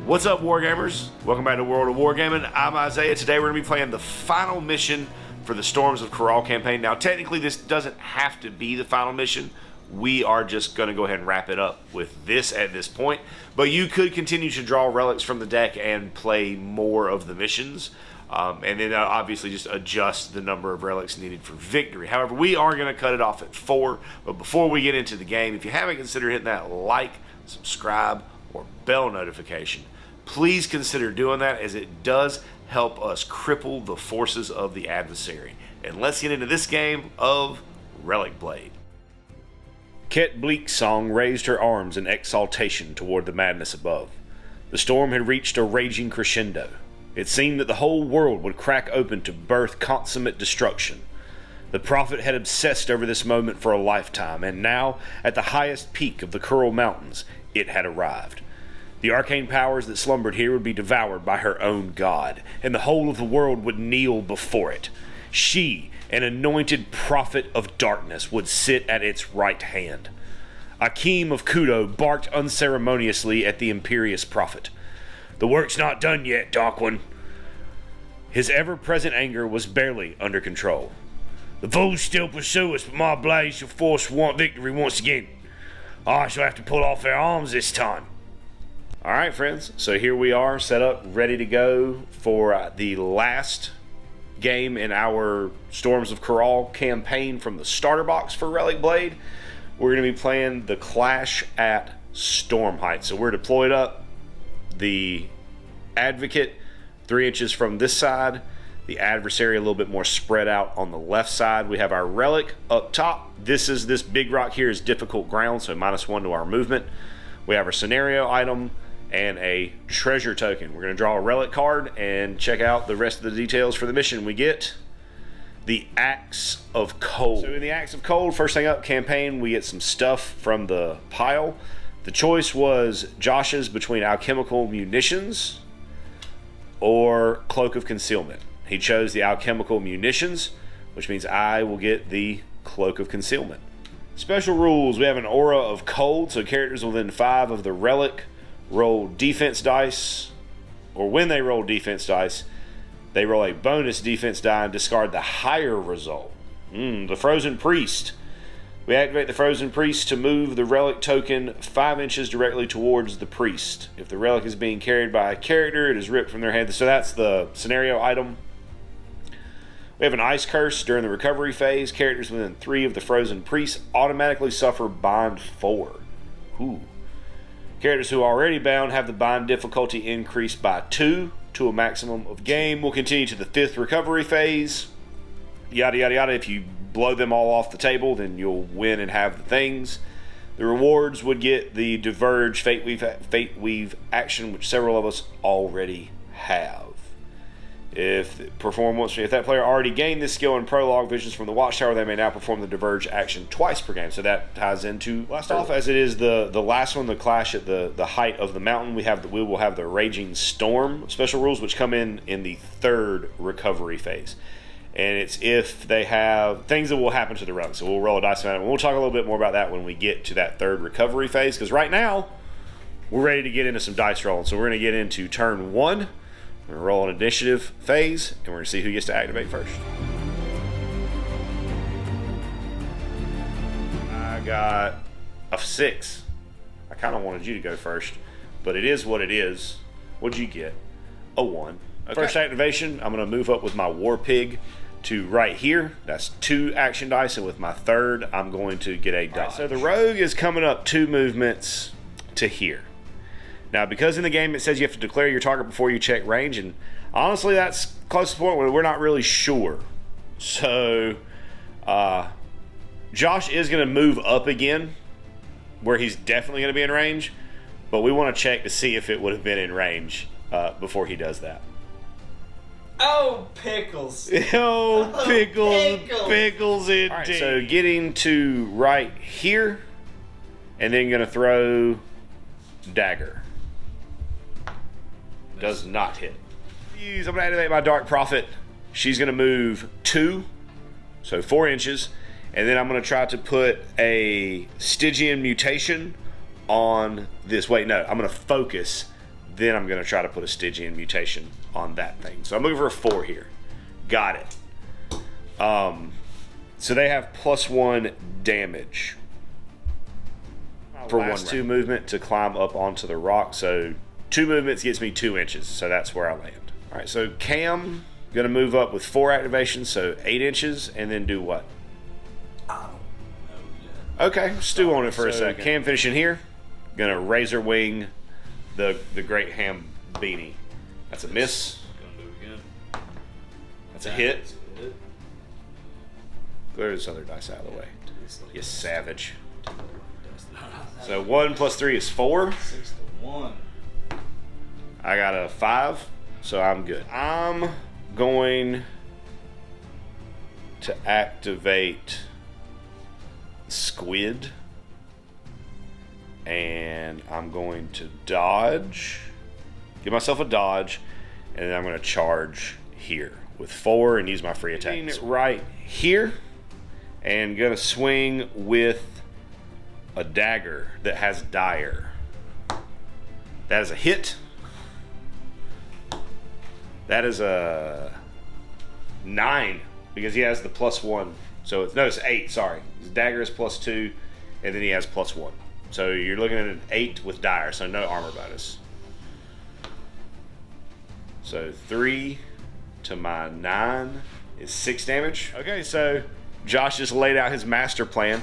What's up, Wargamers? Welcome back to World of Wargaming. I'm Isaiah. Today we're going to be playing the final mission for the Storms of Kural campaign. Now, technically, this doesn't have to be the final mission. We are just going to go ahead and wrap it up with this at this point. But you could continue to draw relics from the deck and play more of the missions. And then obviously just adjust the number of relics needed for victory. However, we are going to cut it off at 4. But before we get into the game, if you haven't considered hitting that like, subscribe, or bell notification, please consider doing that, as it does help us cripple the forces of the adversary. And let's get into this game of Relicblade. Ket Bleaksong raised her arms in exaltation toward the madness above. The storm had reached a raging crescendo. It seemed that the whole world would crack open to birth consummate destruction. The prophet had obsessed over this moment for a lifetime, and now, at the highest peak of the Kural Mountains, it had arrived. The arcane powers that slumbered here would be devoured by her own god, and the whole of the world would kneel before it. She, an anointed prophet of darkness, would sit at its right hand. Akeem of Kudo barked unceremoniously at the imperious prophet. "The work's not done yet, Dark One." His ever-present anger was barely under control. "The foes still pursue us, but my blade shall force victory once again. I shall have to pull off their arms this time." Alright, friends, so here we are, set up, ready to go for the last game in our Storms of Kural campaign from the starter box for Relicblade. We're going to be playing the Clash at Storm Heights. So we're deployed up. The Advocate 3 inches from this side, the adversary a little bit more spread out on the left side. We have our relic up top. This big rock here is difficult ground, so -1 to our movement. We have our scenario item and a treasure token. We're going to draw a relic card and check out the rest of the details for the mission. We get the Axe of Cold. So in the Axe of Cold, first thing up, campaign, we get some stuff from the pile. The choice was Josh's between alchemical munitions or Cloak of Concealment. He chose the alchemical munitions, which means I will get the Cloak of Concealment. Special rules: we have an aura of cold, so characters within 5 of the relic roll defense dice, or when they roll defense dice, they roll a bonus defense die and discard the higher result. The Frozen Priest. We activate the Frozen Priest to move the relic token 5 inches directly towards the priest. If the relic is being carried by a character, it is ripped from their hand. So that's the scenario item. We have an Ice Curse. During the recovery phase, characters within 3 of the Frozen Priest automatically suffer Bind 4. Ooh. Characters who are already bound have the bind difficulty increased by 2 to a maximum of game. Will continue to the 5th recovery phase. Yada yada yada. If you blow them all off the table, then you'll win and have the things. The rewards would get the Diverge Fate Weave action, which several of us already have. If that player already gained this skill in Prologue Visions from the Watchtower, they may now perform the Diverge action twice per game. So that ties into last off, as it is the last one, the Clash at the height of the mountain. We will have the Raging Storm special rules, which come in the 3rd recovery phase, and it's if they have things that will happen to the relic. So we'll roll a dice on it, and we'll talk a little bit more about that when we get to that 3rd recovery phase. Because right now we're ready to get into some dice rolling. So we're going to get into turn 1. We're going to roll an initiative phase, and we're going to see who gets to activate first. I got a 6. I kind of wanted you to go first, but it is what it is. What'd you get? A 1. Okay. First activation, I'm going to move up with my War Pig to right here. That's 2 action dice, and with my 3rd, I'm going to get a dodge. Right, so the Rogue is coming up 2 movements to here. Now, because in the game it says you have to declare your target before you check range, and honestly that's close to the point where we're not really sure. So Josh is going to move up again where he's definitely going to be in range, but we want to check to see if it would have been in range before he does that. Oh, pickles. Oh, pickles indeed. All right, so getting to right here, and then going to throw dagger. Does not hit. I'm going to activate my Dark Prophet. She's going to move 2, so 4 inches, and then I'm going to try to put a Stygian mutation on this. Wait, no, I'm going to focus then I'm going to try to put a Stygian mutation on that thing. So I'm looking for a 4 here. Got it. So they have +1 damage for last 2 movement to climb up onto the rock. So 2 movements gets me 2 inches. So that's where I land. All right, so Cam going to move up with 4 activations, so 8 inches, and then do what? I don't know yet. Okay, stew on it for a second. Cam finishing here. Going to razor wing the great ham beanie. That's a miss. Gonna do it again. That's a hit. Clear this other dice out of the way. You savage. So 1 + 3 is 4. 6 to 1. I got a 5, so I'm good. I'm going to activate Squid. And I'm going to dodge. Give myself a dodge. And then I'm going to charge here with 4 and use my free attack. Right here. And going to swing with a dagger that has dire. That is a hit. That is a 9 because he has the +1. So it's 8. Sorry, his dagger is +2, and then he has +1. So you're looking at an 8 with dire, so no armor bonus. So 3 to my 9 is 6 damage. Okay, so Josh just laid out his master plan.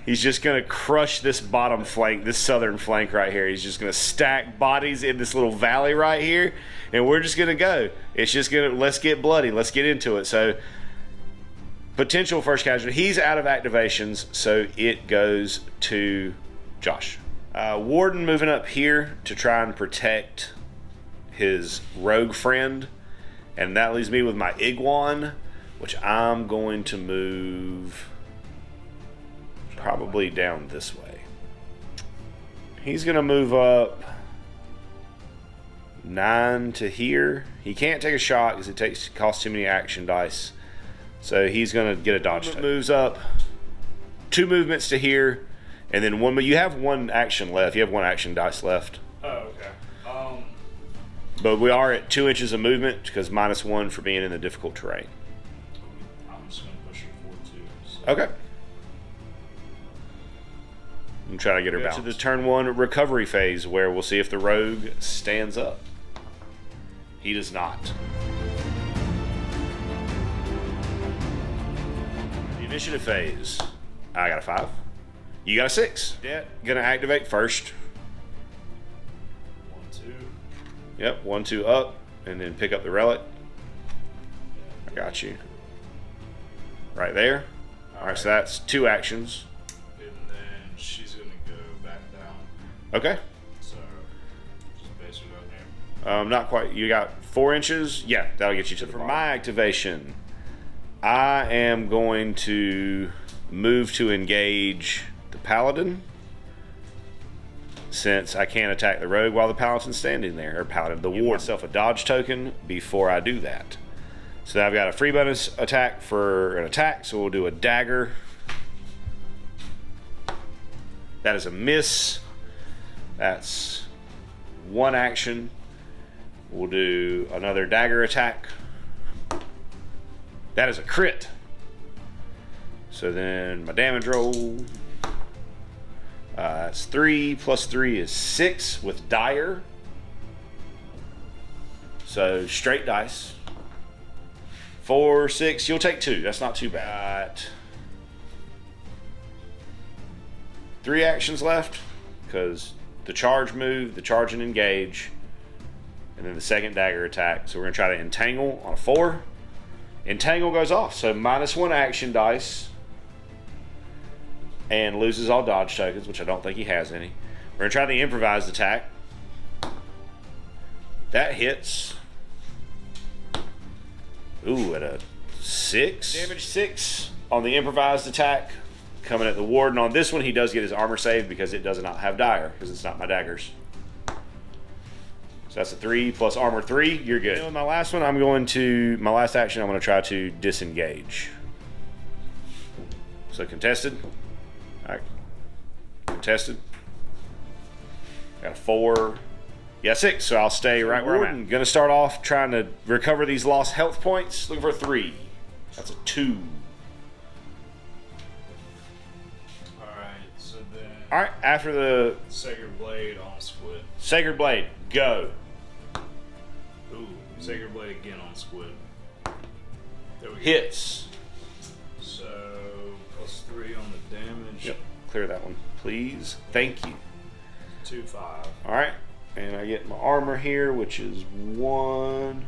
He's just going to crush this bottom flank, this southern flank right here. He's just going to stack bodies in this little valley right here, and we're just going to go. It's just going to, let's get bloody. Let's get into it. So, potential first casualty. He's out of activations, so it goes to Josh. Warden moving up here to try and protect his rogue friend, and that leaves me with my Iguan, which I'm going to move probably down this way. He's going to move up 9 to here. He can't take a shot because it costs too many action dice. So he's going to get a dodge. Moves up 2 movements to here, and then 1. But you have 1 action left. You have 1 action dice left. Oh, okay. But we are at 2 inches of movement because -1 for being in the difficult terrain. I'm just gonna push her forward too. So. Okay. I'm trying to get her back to the turn 1 recovery phase where we'll see if the rogue stands up. He does not. The initiative phase. I got a 5. You got a 6. Yeah. Gonna activate first. 1, 2. Yep, 1, 2 up, and then pick up the relic. I got you. Right there. All right, so that's 2 actions. And then she's gonna go back down. Okay. So just base her down here. Not quite. You got 4 inches. Yeah, that'll get you to the bottom. For my activation, I am going to move to engage the paladin, since I can't attack the rogue while the paladin's standing there, or paladin, the ward. Myself a dodge token before I do that. So now I've got a free bonus attack for an attack, so we'll do a dagger. That is a miss. That's 1 action. We'll do another dagger attack. That is a crit. So then my damage roll. That's 3 + 3 is 6 with dire. So straight dice. 4, 6. You'll take 2. That's not too bad. Got 3 actions left because the charge move, the charge and engage, and then the second dagger attack. So we're going to try to entangle on a 4. Entangle goes off. So -1 action dice. And loses all dodge tokens, which I don't think he has any. We're going to try the improvised attack. That hits. Ooh, at a 6. Damage 6 on the improvised attack. Coming at the warden. On this one, he does get his armor saved because it does not have dire, because it's not my daggers. So that's a 3 plus armor 3. You're good. And my last one, my last action, I'm going to try to disengage. So contested. All right. Contested. Got a 4 Yeah, 6. So I'll stay right where I'm at. Gonna start off trying to recover these lost health points. Looking for a 3. That's a 2. Alright, so then. Alright, after the Sacred Blade on Squid. Sacred Blade, go. Ooh, Sacred Blade again on Squid. There we go. Hits. So, +3 on the damage. Yep, clear that one, please. Thank you. 2-5. Alright, and I get my armor here, which is 1.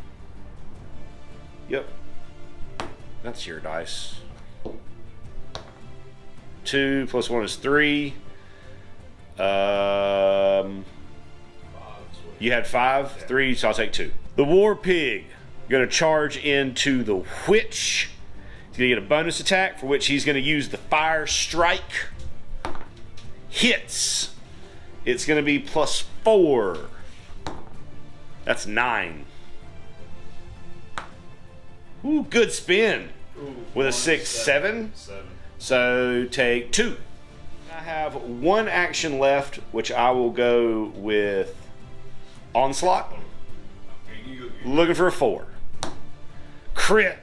Yep. That's your dice. 2 plus 1 is 3. You had 5, 3, so I'll take 2. The War Pig gonna charge into the Witch. He's gonna get a bonus attack for which he's gonna use the Fire Strike. Hits. It's gonna be +4. That's 9. Ooh, good spin. Ooh, With a 6, 7. 7. So take 2. I have 1 action left, which I will go with Onslaught. Looking for a 4. Crit.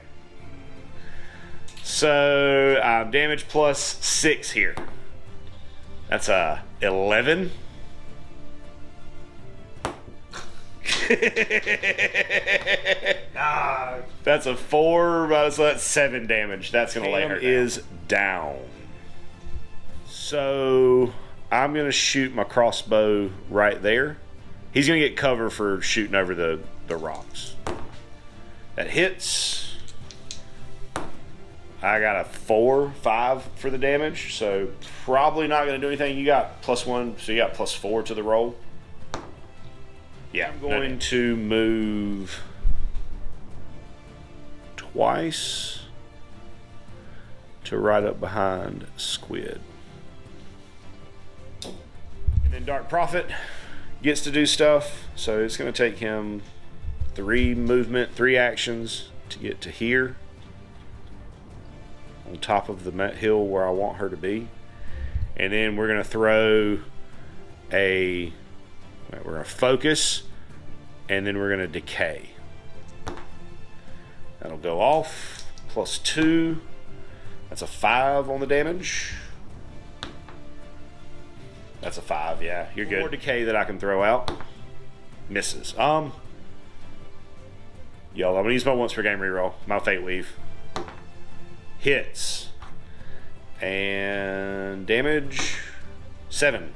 So I'm damage +6 here. That's a 11. That's a 4, so that's 7 damage. That's gonna lay her down. Is down. So I'm gonna shoot my crossbow right there. He's gonna get cover for shooting over the rocks. That hits. I got a 4, 5 for the damage, so probably not gonna do anything. You got +1, so you got +4 to the roll. Yeah, I'm going to move twice to right up behind Squid. And then Dark Prophet gets to do stuff, so it's going to take him 3 movement, 3 actions to get to here on top of the hill where I want her to be. And then we're going to throw a... We're going to focus, and then we're going to decay. That'll go off. +2. That's a 5 on the damage. That's a 5, yeah. You're good. More decay that I can throw out. Misses. Y'all, I'm going to use my once per game reroll. My Fate Weave. Hits. And damage 7.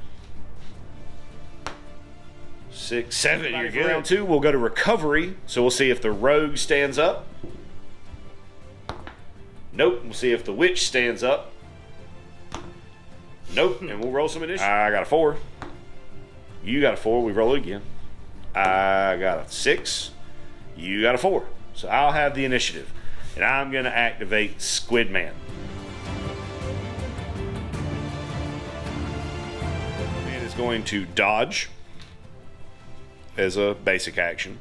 6, 7. You're good. Round 2, we'll go to recovery. So we'll see if the rogue stands up. Nope. We'll see if the witch stands up. Nope. And we'll roll some addition. I got a 4. You got a 4. We roll it again. I got a 6. You got a 4. So I'll have the initiative. And I'm going to activate Squid Man. Man is going to dodge as a basic action,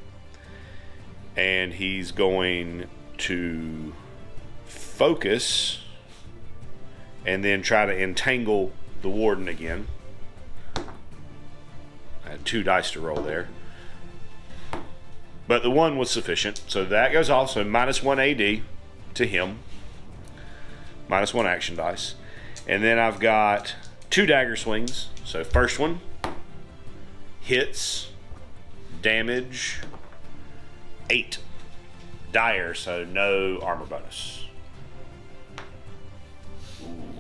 and he's going to focus and then try to entangle the warden again. I had 2 dice to roll there, but the 1 was sufficient, so that goes off. So -1 AD to him, -1 action dice, and then I've got 2 dagger swings. So first one hits, damage 8, dire, so no armor bonus. Ooh,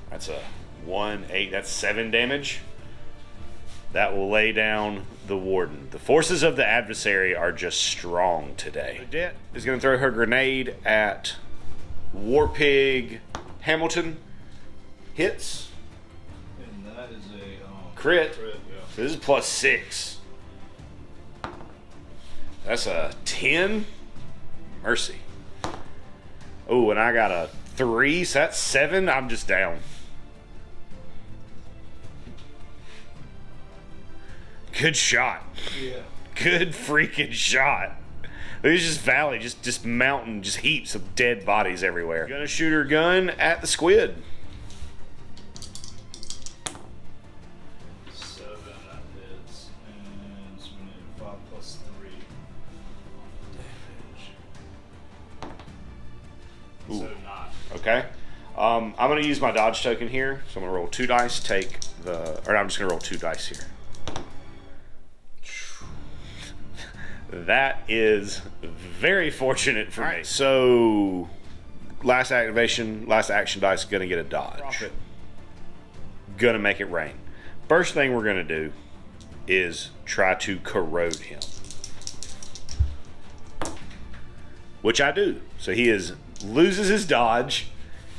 that's a 1, 8, that's 7 damage. That will lay down the warden. The forces of the adversary are just strong today. Odette is going to throw her grenade at Warpig Hamilton. Hits. And that is a crit. yeah. So this is +6. That's a 10. Mercy. Oh, and I got a 3, so that's 7. I'm just down. Good shot. Yeah. Good freaking shot. There's just valley, just mountain, just heaps of dead bodies everywhere. Gonna shoot her gun at the squid. 7 that hits, and instead of 9. Okay. I'm going to use my dodge token here. So I'm going to roll 2 dice, I'm just going to roll 2 dice here. That is very fortunate for me. So, last action dice, going to get a dodge. Going to make it rain. First thing we're going to do is try to corrode him. Which I do. So he loses his dodge,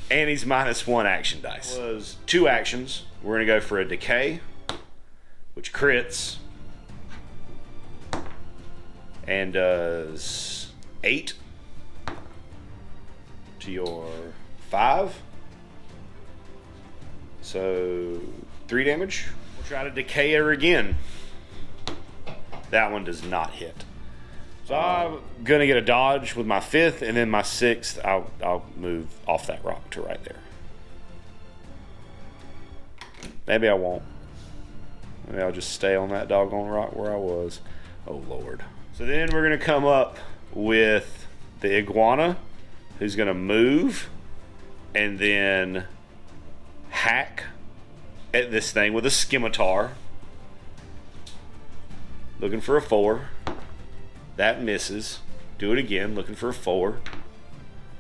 and he's -1 action dice. That was 2 actions. We're going to go for a decay, which crits. And does 8 to your 5. So 3 damage. We'll try to decay her again. That one does not hit. So I'm gonna get a dodge with my 5th, and then my 6th, I'll move off that rock to right there. Maybe I won't. Maybe I'll just stay on that doggone rock where I was. Oh Lord. So then we're going to come up with the iguana, who's going to move and then hack at this thing with a scimitar. Looking for a 4. That misses. Do it again, looking for a 4.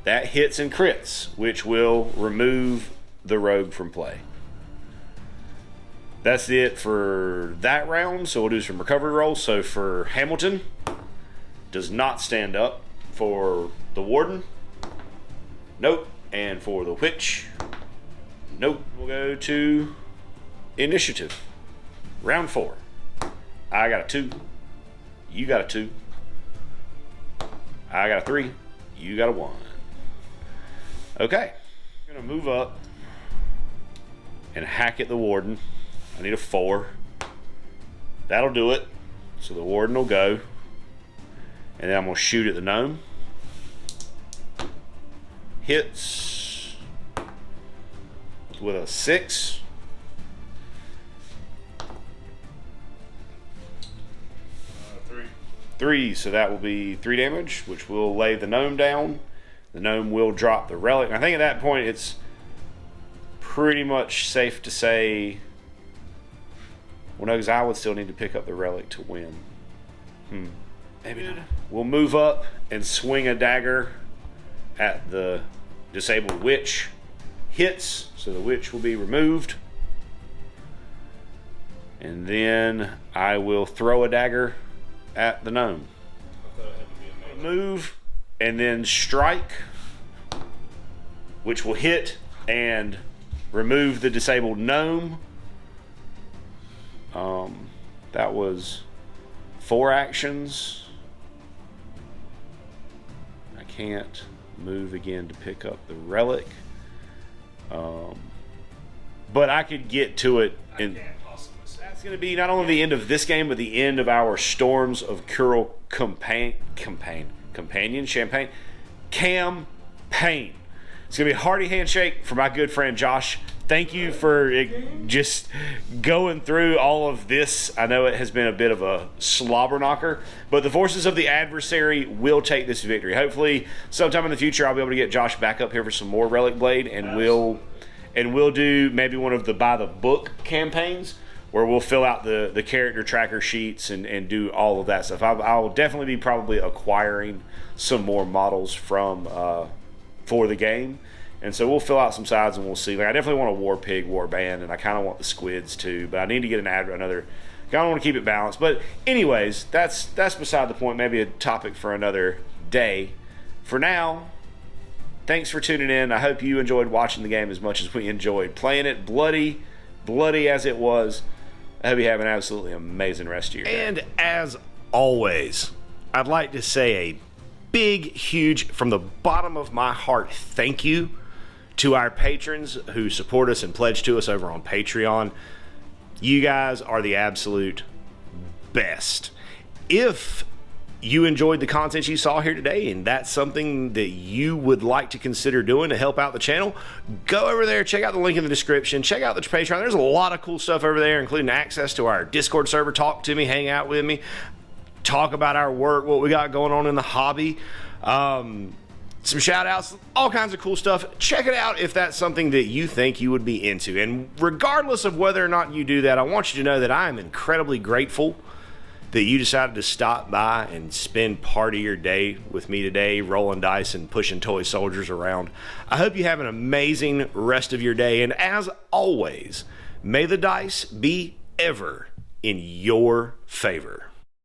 That hits and crits, which will remove the rogue from play. That's it for that round, so we'll do some recovery rolls. So for Hamilton, does not stand up. For the warden, nope. And for the witch, nope. We'll go to initiative. Round 4. I got a 2. You got a 2. I got a 3. You got a 1. Okay. I'm going to move up and hack at the warden. I need a 4. That'll do it. So the warden will go. And then I'm going to shoot at the gnome. Hits with a 6. Three, so that will be 3 damage, which will lay the gnome down. The gnome will drop the relic. I think at that point it's pretty much safe to say... Well, no, because I would still need to pick up the relic to win. Maybe not. We'll move up and swing a dagger at the disabled witch. Hits, so the witch will be removed. And then I will throw a dagger at the gnome. Move and then strike, which will hit and remove the disabled gnome. That was 4 actions. I can't move again to pick up the relic. But I could get to it. That's going to be not only the end of this game, but the end of our Storms of Kural campaign. It's going to be a hearty handshake for my good friend Josh. Thank you for just going through all of this. I know it has been a bit of a slobber knocker, but the forces of the adversary will take this victory. Hopefully, sometime in the future, I'll be able to get Josh back up here for some more Relicblade, and we'll do maybe one of the by the book campaigns where we'll fill out the character tracker sheets and do all of that stuff. I'll definitely be probably acquiring some more models from for the game. And so we'll fill out some sides and we'll see. Like, I definitely want a war pig, war band, and I kind of want the squids too. But I need to get another. I kind of want to keep it balanced. But anyways, that's beside the point. Maybe a topic for another day. For now, thanks for tuning in. I hope you enjoyed watching the game as much as we enjoyed playing it. Bloody as it was. I hope you have an absolutely amazing rest of your day. And as always, I'd like to say a big, huge, from the bottom of my heart, thank you to our patrons who support us and pledge to us over on Patreon. You guys are the absolute best. If you enjoyed the content you saw here today and that's something that you would like to consider doing to help out the channel, go over there, check out the link in the description, check out the Patreon. There's a lot of cool stuff over there, including access to our Discord server. Talk to me, hang out with me, talk about our work, what we got going on in the hobby. some shout outs, all kinds of cool stuff. Check it out if that's something that you think you would be into. And regardless of whether or not you do that, I want you to know that I am incredibly grateful that you decided to stop by and spend part of your day with me today, rolling dice and pushing toy soldiers around. I hope you have an amazing rest of your day. And as always, may the dice be ever in your favor.